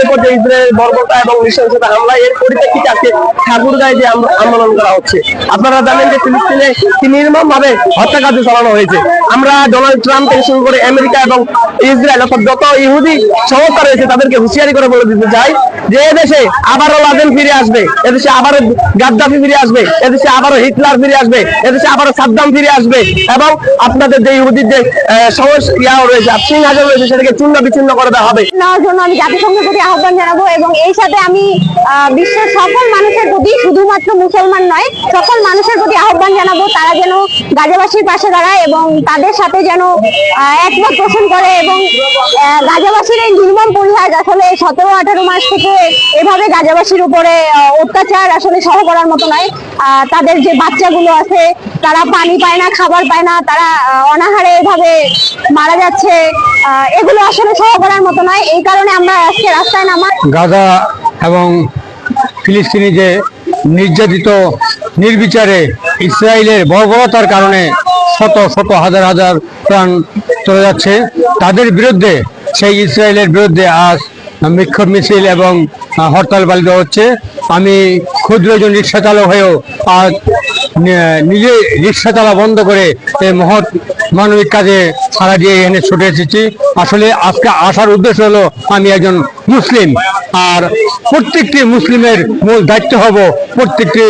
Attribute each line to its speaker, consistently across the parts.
Speaker 1: ইসরায়েলের বর্বরতা এবং নৃশংসতা হামলা এর পরিপ্রেক্ষিতে আজকে ঠাকুরগাঁয়ে যে আন্দোলন করা হচ্ছে। আপনারা জানেন যে ফিলিস্তিনে কি নির্মম ভাবে হত্যাকাণ্ড চালানো হয়েছে। আমরা ডোনাল্ড ট্রাম্প থেকে শুরু করে আমেরিকা এবং ইসরায়েল অর্থাৎ যত ইহুদি সংস্থা রয়েছে তাদেরকে হুঁশিয়ারি করে বলে দিতে চাই যে এদেশে আবারও লাদেন ফিরে আসবে, এদেশে আবারও গাদ্দাফি ফিরে আসবে, এদেশে আবারও হিটলার ফিরে আসবে, এদেশে আবারও সাদ্দাম ফিরে আসবে এবং আপনাদের যে ইহুদির যে সমস্যা রয়েছে সিংহাসন রয়েছে সেটাকে চূর্ণ বিচ্ছিন্ন করে দেওয়া হবে।
Speaker 2: নেওয়ার জন্য আমি জাতিসংঘের প্রতি আহ্বান জানাবো এবং এই সাথে আমি বিশ্বের সকল মানুষের প্রতি, শুধুমাত্র মুসলমান নয়, সকল মানুষের প্রতি আহ্বান জানাবো তারা যেন গাজাবাসীর পাশে দাঁড়ায় এবং তাদের সাথে যেন একমত পোষণ করে এবং গাজাবাসীর এই নির্মম পরিহাস আসলে 17-18 মাস থেকে এভাবে গাজাবাসীর উপরে অত্যাচার আসলে সহ করার মতো নয়। তাদের যে বাচ্চাগুলো আছে তারা পানি পায় না, খাবার পায় না, তারা অনাহারে এভাবে মারা যাচ্ছে, এগুলো আসলে সহ করার মতো নয়। এই কারণে আমরা আজকে রাস্তায় নামা।
Speaker 3: গাজা এবং ফিলিস্তিনি যে নির্যাতিত নির্বিচারে ইসরায়েলের বর্বরতার কারণে শত শত হাজার হাজার প্রাণ চলে যাচ্ছে, তাদের বিরুদ্ধে, সেই ইসরায়েলের বিরুদ্ধে আজ বিক্ষোভ মিছিল এবং হরতাল পালিত হচ্ছে। আমি ক্ষুদ্র একজন রিক্সা চালক হয়েও আজ নিজে রিক্সা চালা বন্ধ করে এই মহৎ মানবিক কাজে সারা দিয়ে এখানে ছুটে এসেছি। আসলে আজকে আসার উদ্দেশ্য হলো আমি একজন মুসলিম, আর প্রত্যেকটি মুসলিমের মূল দায়িত্ব হব প্রত্যেকটি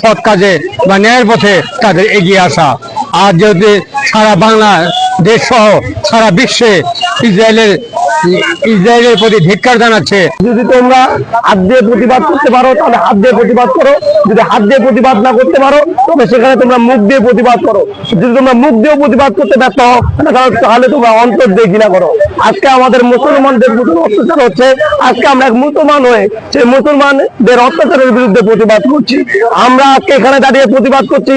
Speaker 3: সৎ কাজে বা ন্যায়ের পথে তাদের এগিয়ে আসা। আর যেহেতু সারা বাংলাদেশ সহ সারা বিশ্বে ইসরায়েলের প্রতি ধিক্কার জানাচ্ছে।
Speaker 1: যদি তোমরা হাত দিয়ে প্রতিবাদ করতে পারো তাহলে হাত দিয়ে প্রতিবাদ করো, যদি হাত দিয়ে প্রতিবাদ না করতে পারো তবে সেখানে তোমরা মুখ দিয়ে প্রতিবাদ করো। যদি তোমরা মুখ দিয়েও প্রতিবাদ করতে ব্যর্থ হও তাহলে তোমরা অন্তর দিয়ে ঘৃণা করো। আজকে আমাদের মুসলমানদের প্রতি অত্যাচার হচ্ছে, আজকে আমরা এক মুসলমান হয়ে সেই মুসলমানদের অত্যাচারের বিরুদ্ধে প্রতিবাদ করছি। আমরা আজকে এখানে দাঁড়িয়ে প্রতিবাদ করছি